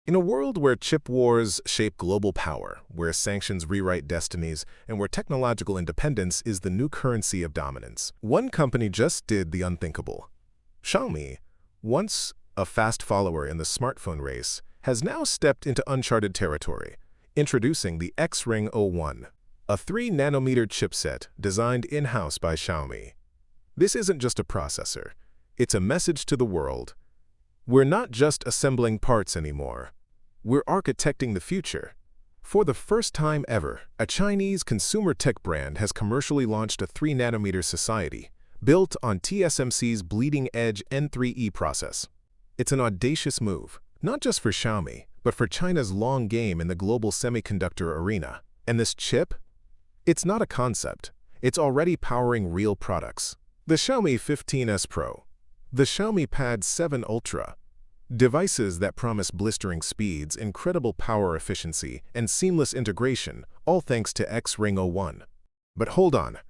In a world where chip wars shape global power, where sanctions rewrite destinies, and where technological independence is the new currency of dominance, one company just did the unthinkable. Xiaomi, once a fast follower in the smartphone race, has now stepped into uncharted territory, introducing the XRING 01, a 3-nanometer chipset designed in-house by Xiaomi. This isn't just a processor. It's a message to the world. We're not just assembling parts anymore. We're architecting the future. For the first time ever, a Chinese consumer tech brand has commercially launched a 3-nanometer society, built on TSMC's bleeding-edge N3E process. It's an audacious move, not just for Xiaomi, but for China's long game in the global semiconductor arena. And this chip? It's not a concept. It's already powering real products. The Xiaomi 15S Pro, the Xiaomi Pad 7 Ultra, devices that promise blistering speeds, incredible power efficiency, and seamless integration, all thanks to XRING 01. But hold on,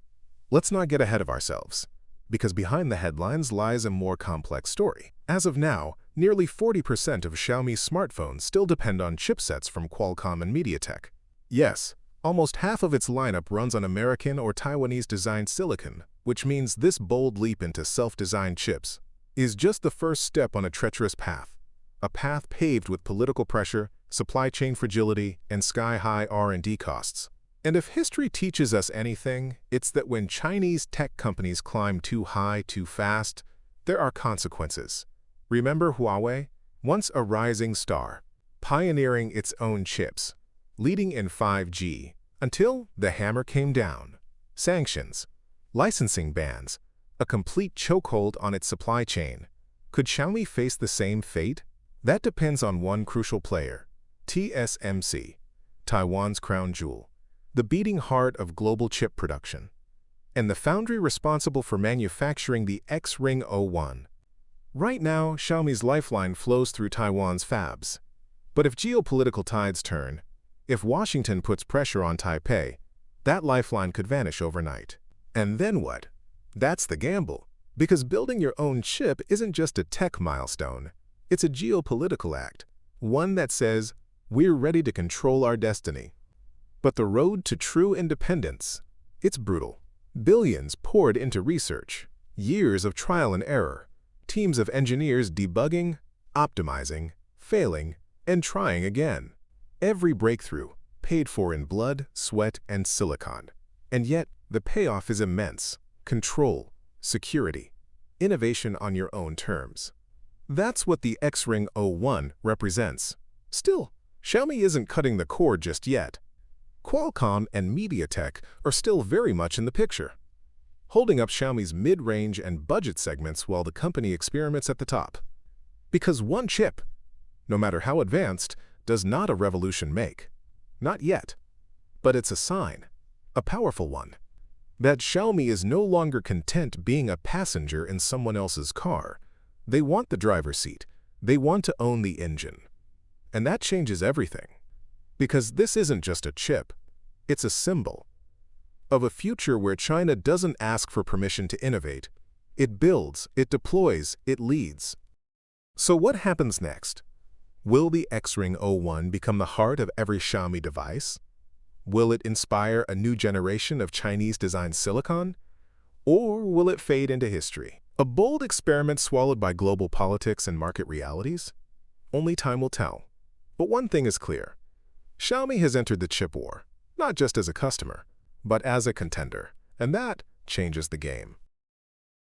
let's not get ahead of ourselves, because behind the headlines lies a more complex story. As of now, nearly 40% of Xiaomi's smartphones still depend on chipsets from Qualcomm and MediaTek. Yes, almost half of its lineup runs on American or Taiwanese-designed silicon, which means this bold leap into self-designed chips is just the first step on a treacherous path, a path paved with political pressure, supply chain fragility, and sky-high R&D costs. And if history teaches us anything, it's that when Chinese tech companies climb too high too fast, there are consequences. Remember Huawei? Once a rising star, pioneering its own chips, leading in 5G, until the hammer came down. Sanctions, licensing bans, a complete chokehold on its supply chain. Could Xiaomi face the same fate? That depends on one crucial player, TSMC, Taiwan's crown jewel, the beating heart of global chip production, and the foundry responsible for manufacturing the XRING 01. Right now, Xiaomi's lifeline flows through Taiwan's fabs. But if geopolitical tides turn, if Washington puts pressure on Taipei, that lifeline could vanish overnight. And then what? That's the gamble, because building your own chip isn't just a tech milestone, it's a geopolitical act, one that says, we're ready to control our destiny. But the road to true independence, it's brutal. Billions poured into research, years of trial and error, teams of engineers debugging, optimizing, failing, and trying again. Every breakthrough paid for in blood, sweat, and silicon. And yet, the payoff is immense. Control, security, innovation on your own terms. That's what the XRING 01 represents. Still, Xiaomi isn't cutting the cord just yet. Qualcomm and MediaTek are still very much in the picture, holding up Xiaomi's mid-range and budget segments while the company experiments at the top. Because one chip, no matter how advanced, does not a revolution make. Not yet. But it's a sign, a powerful one, that Xiaomi is no longer content being a passenger in someone else's car. They want the driver's seat. They want to own the engine. And that changes everything. Because this isn't just a chip, it's a symbol of a future where China doesn't ask for permission to innovate. It builds, it deploys, it leads. So what happens next? Will the XRING 01 become the heart of every Xiaomi device? Will it inspire a new generation of Chinese-designed silicon? Or will it fade into history? A bold experiment swallowed by global politics and market realities? Only time will tell. But one thing is clear. Xiaomi has entered the chip war, not just as a customer, but as a contender, and that changes the game.